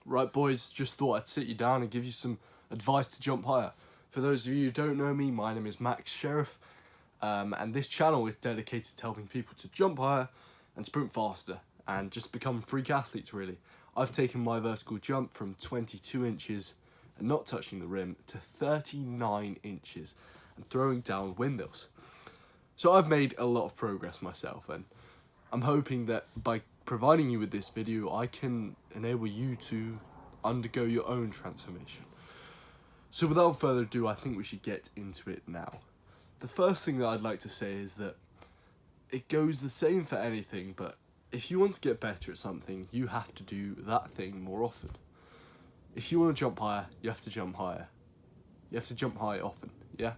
Right boys, just thought I'd sit you down and give you some advice to jump higher. For those of you who don't know me, my name is Max Sheriff, and this channel is dedicated to helping people to jump higher and sprint faster and just become freak athletes really. I've taken my vertical jump from 22 inches and not touching the rim to 39 inches and throwing down windmills. So I've made a lot of progress myself, and I'm hoping that by providing you with this video, I can enable you to undergo your own transformation. So without further ado, I think we should get into it now. The first thing that I'd like to say is that it goes the same for anything, but if you want to get better at something, you have to do that thing more often. If you want to jump higher, you have to jump higher. You have to jump high often, yeah?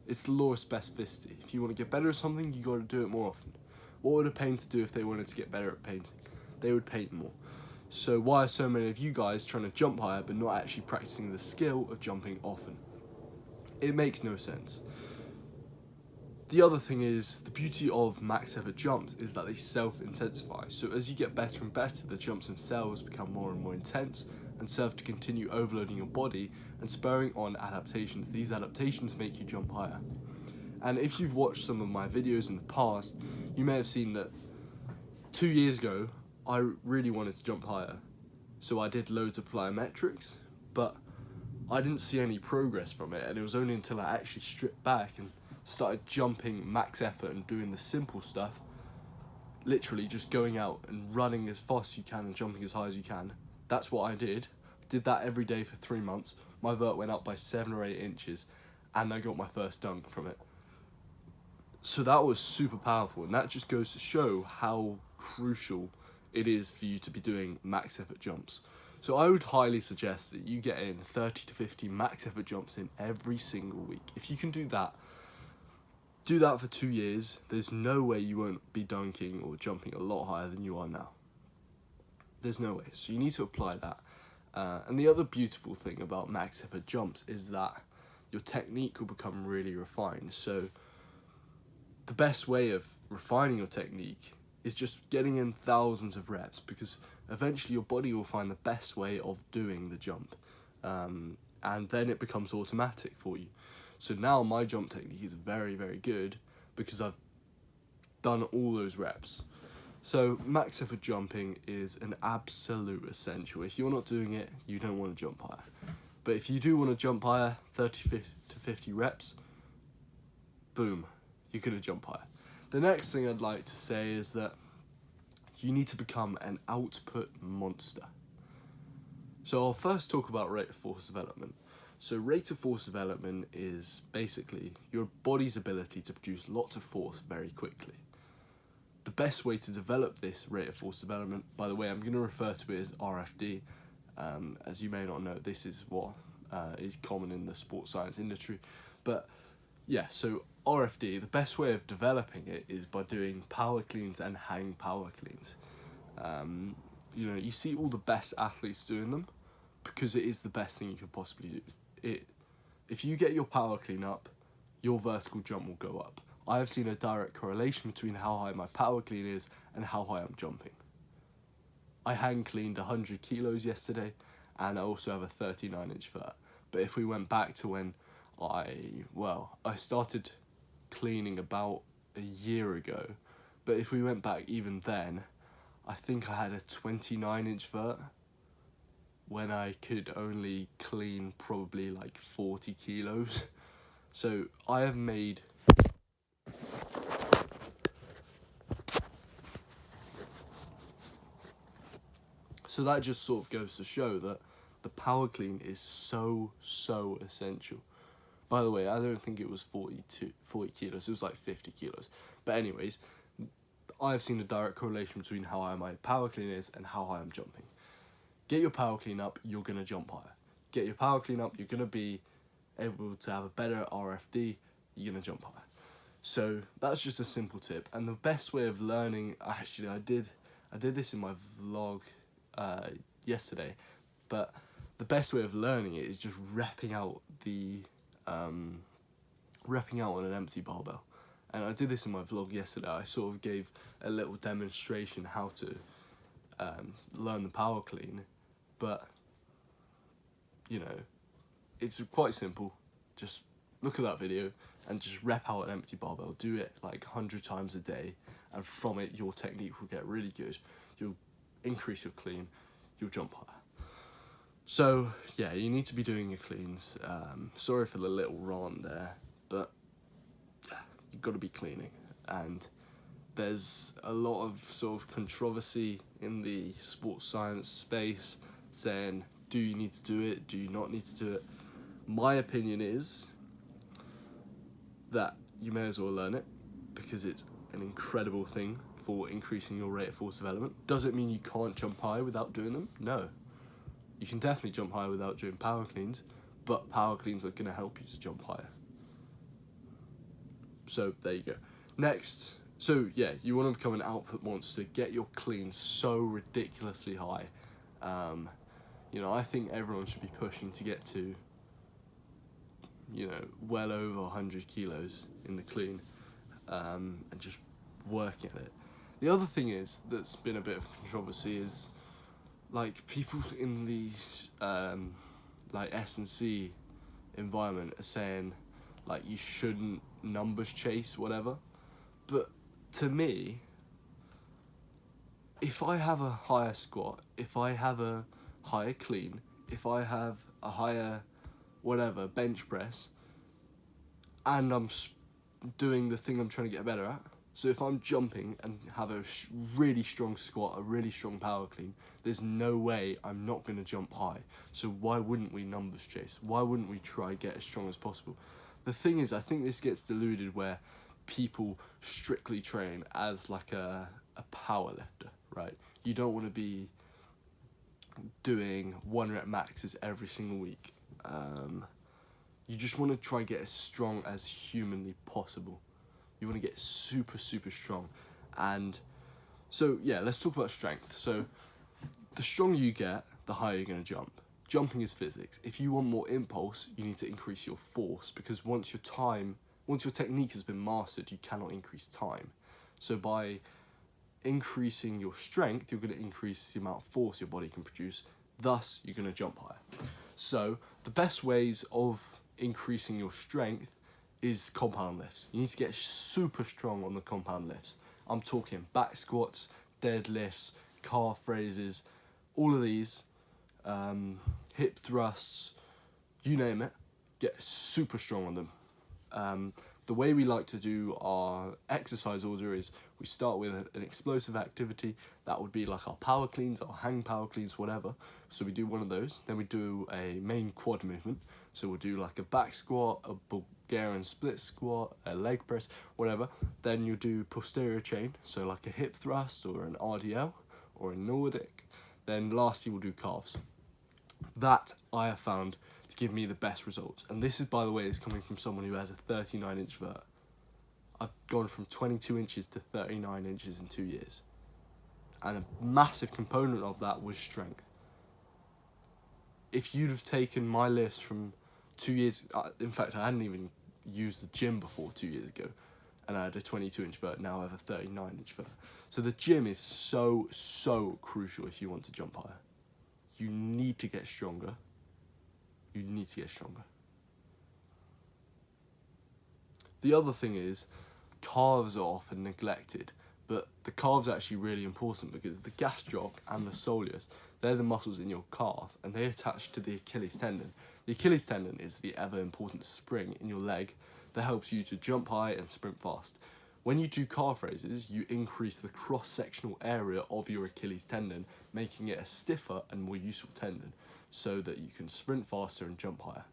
It's the law of specificity. If you want to get better at something, you got to do it more often. What would a painter do if they wanted to get better at painting? They would paint more. So why are so many of you guys trying to jump higher but not actually practicing the skill of jumping often? It makes no sense. The other thing is, the beauty of max effort jumps is that they self-intensify. So as you get better and better, the jumps themselves become more and more intense and serve to continue overloading your body and spurring on adaptations. These adaptations make you jump higher. And if you've watched some of my videos in the past, you may have seen that 2 years ago, I really wanted to jump higher. So I did loads of plyometrics, but I didn't see any progress from it. And it was only until I actually stripped back and started jumping max effort and doing the simple stuff, literally just going out and running as fast as you can and jumping as high as you can. That's what I did. Did that every day for 3 months. My vert went up by 7 or 8 inches and I got my first dunk from it. So that was super powerful, and that just goes to show how crucial it is for you to be doing max effort jumps. So I would highly suggest that you get in 30 to 50 max effort jumps in every single week. If you can do that for 2 years, there's no way you won't be dunking or jumping a lot higher than you are now. There's no way. So you need to apply that. And the other beautiful thing about max effort jumps is that your technique will become really refined. So the best way of refining your technique is just getting in thousands of reps, because eventually your body will find the best way of doing the jump, and then it becomes automatic for you. So now my jump technique is very, very good because I've done all those reps. So max effort jumping is an absolute essential. If you're not doing it, you don't want to jump higher. But if you do want to jump higher, 30 to 50 reps, boom, you're going to jump higher. The next thing I'd like to say is that you need to become an output monster. So I'll first talk about rate of force development. So rate of force development is basically your body's ability to produce lots of force very quickly. The best way to develop this rate of force development, by the way, I'm going to refer to it as RFD. As you may not know, this is what is common in the sports science industry. But yeah, so RFD, the best way of developing it is by doing power cleans and hang power cleans. You see all the best athletes doing them because it is the best thing you could possibly do. If you get your power clean up, your vertical jump will go up. I have seen a direct correlation between how high my power clean is and how high I'm jumping. I hang cleaned 100 kilos yesterday, and I also have a 39-inch vert. But if we went back to when I started cleaning about a year ago, but if we went back even then, I think I had a 29-inch vert when I could only clean probably like 40 kilos. So I have made So that just sort of goes to show that the power clean is so essential. By the way, I don't think it was 40 kilos, it was like 50 kilos. But anyways, I've seen a direct correlation between how high my power clean is and how high I'm jumping. Get your power clean up, you're going to jump higher. Get your power clean up, you're going to be able to have a better RFD, you're going to jump higher. So that's just a simple tip. And the best way of learning, actually I did this in my vlog yesterday, but the best way of learning it is just repping out on an empty barbell. And I did this in my vlog yesterday. I sort of gave a little demonstration how to learn the power clean, but you know, it's quite simple. Just look at that video and just rep out an empty barbell. Do it like 100 times a day, and from it your technique will get really good. You'll increase your clean, you'll jump higher. So yeah, you need to be doing your cleans. Sorry for the little rant there, but yeah, you've got to be cleaning. And there's a lot of sort of controversy in the sports science space saying, do you need to do it? Do you not need to do it? My opinion is that you may as well learn it, because it's an incredible thing for increasing your rate of force development. Does it mean you can't jump high without doing them? No. You can definitely jump higher without doing power cleans, but power cleans are going to help you to jump higher. So there you go. Next, so yeah, you want to become an output monster, get your cleans so ridiculously high. You know, I think everyone should be pushing to get to, you know, well over 100 kilos in the clean, and just working at it. The other thing is, that's been a bit of controversy, is like people in the like S&C environment are saying like you shouldn't numbers chase, whatever. But to me, if I have a higher squat, if I have a higher clean, if I have a higher whatever bench press, and I'm doing the thing I'm trying to get better at, so if I'm jumping and have a really strong squat, a really strong power clean, there's no way I'm not going to jump high. So why wouldn't we numbers chase? Why wouldn't we try get as strong as possible? The thing is, I think this gets diluted where people strictly train as like a power lifter, right? You don't want to be doing 1 rep maxes every single week. You just want to try get as strong as humanly possible. You want to get super, super strong. And so, yeah, let's talk about strength. So the stronger you get, the higher you're going to jump. Jumping is physics. If you want more impulse, you need to increase your force, because once your technique has been mastered, you cannot increase time. So by increasing your strength, you're going to increase the amount of force your body can produce. Thus, you're going to jump higher. So the best ways of increasing your strength is compound lifts. You need to get super strong on the compound lifts. I'm talking back squats, deadlifts, calf raises, all of these, hip thrusts, you name it, get super strong on them. The way we like to do our exercise order is we start with an explosive activity. That would be like our power cleans, our hang power cleans, whatever. So we do one of those. Then we do a main quad movement. So we'll do like a back squat, a Bulgarian split squat, a leg press, whatever. Then you do posterior chain, so like a hip thrust or an RDL or a Nordic. Then lastly we'll do calves. That I have found to give me the best results. And this is, by the way, is coming from someone who has a 39-inch vert. I've gone from 22 inches to 39 inches in 2 years. And a massive component of that was strength. If you'd have taken my lifts from 2 years, in fact, I hadn't even used the gym before 2 years ago, and I had a 22-inch vert, now I have a 39-inch vert. So the gym is so, so crucial if you want to jump higher. You need to get stronger. You need to get stronger. The other thing is, calves are often neglected, but the calves are actually really important, because the gastroc and the soleus, they're the muscles in your calf, and they attach to the Achilles tendon. The Achilles tendon is the ever important spring in your leg that helps you to jump high and sprint fast. When you do calf raises, you increase the cross-sectional area of your Achilles tendon, making it a stiffer and more useful tendon, so that you can sprint faster and jump higher.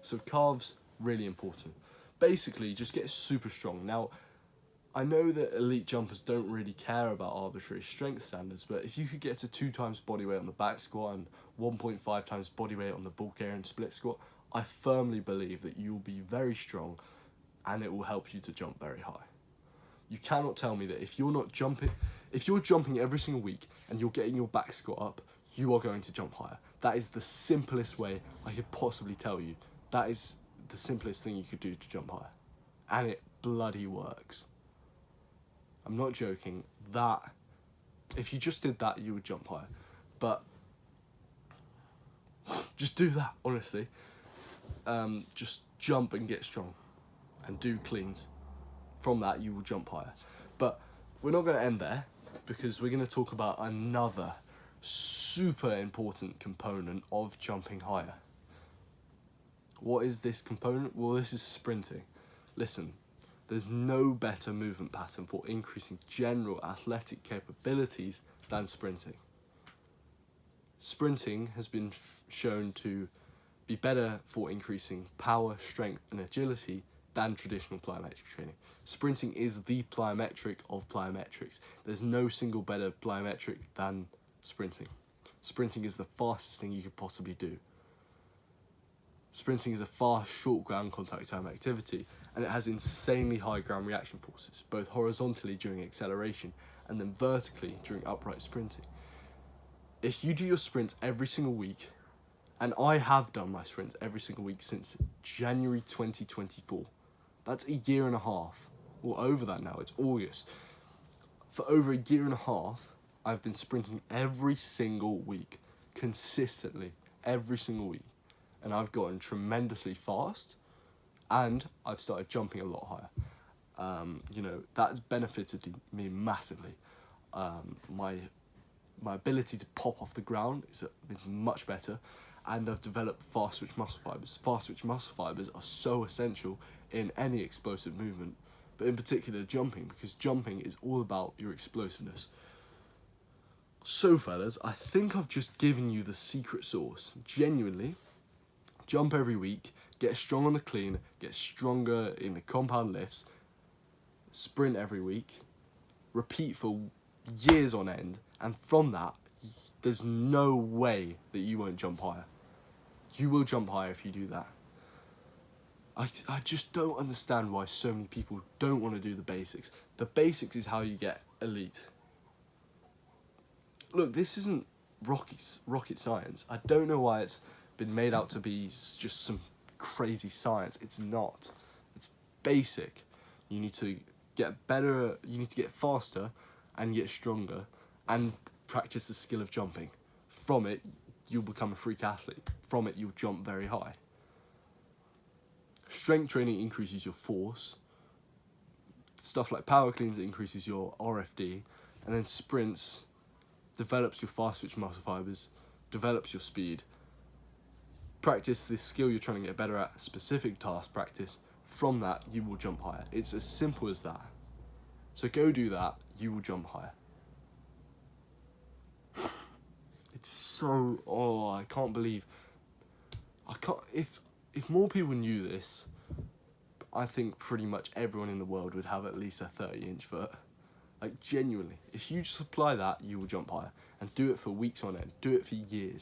So calves, really important. Basically, just get super strong. Now, I know that elite jumpers don't really care about arbitrary strength standards, but if you could get to 2 times body weight on the back squat and 1.5 times body weight on the Bulgarian split squat, I firmly believe that you'll be very strong and it will help you to jump very high. You cannot tell me that if you're jumping every single week and you're getting your back squat up, you are going to jump higher. That is the simplest way I could possibly tell you. That is the simplest thing you could do to jump higher. And it bloody works. I'm not joking. That, if you just did that, you would jump higher. But Just do that, honestly. Just jump and get strong and do cleans. From that, you will jump higher. But we're not going to end there, because we're going to talk about another super important component of jumping higher. What is this component? Well, this is sprinting. Listen, there's no better movement pattern for increasing general athletic capabilities than sprinting. Sprinting has been shown to be better for increasing power, strength, and agility than traditional plyometric training. Sprinting is the plyometric of plyometrics. There's no single better plyometric than sprinting. Sprinting is the fastest thing you could possibly do. Sprinting is a fast, short ground contact time activity, and it has insanely high ground reaction forces, both horizontally during acceleration and then vertically during upright sprinting. If you do your sprints every single week, and I have done my sprints every single week since January 2024, that's a year and a half, or over that now, it's August. For over a year and a half, I've been sprinting every single week, consistently, every single week. And I've gotten tremendously fast, and I've started jumping a lot higher. That's benefited me massively. My ability to pop off the ground is much better, and I've developed fast twitch muscle fibers. Fast twitch muscle fibers are so essential in any explosive movement, but in particular jumping, because jumping is all about your explosiveness. So fellas, I think I've just given you the secret sauce. Genuinely, jump every week, get strong on the clean, get stronger in the compound lifts, sprint every week, repeat for years on end, and from that, there's no way that you won't jump higher. You will jump higher if you do that. I just don't understand why so many people don't want to do the basics. The basics is how you get elite. Look, this isn't rocket science. I don't know why it's been made out to be just some crazy science. It's not. It's basic. You need to get better, you need to get faster and get stronger and practice the skill of jumping. From it, you'll become a freak athlete. From it, you'll jump very high. Strength training increases your force. Stuff like power cleans increases your RFD. And then sprints develops your fast twitch muscle fibers, develops your speed. Practice this skill you're trying to get better at, specific task practice. From that, you will jump higher. It's as simple as that. So go do that, you will jump higher. It's so, I can't believe, if more people knew this, I think pretty much everyone in the world would have at least a 30-inch foot. Like, genuinely, if you just apply that, you will jump higher. And do it for weeks on end. Do it for years.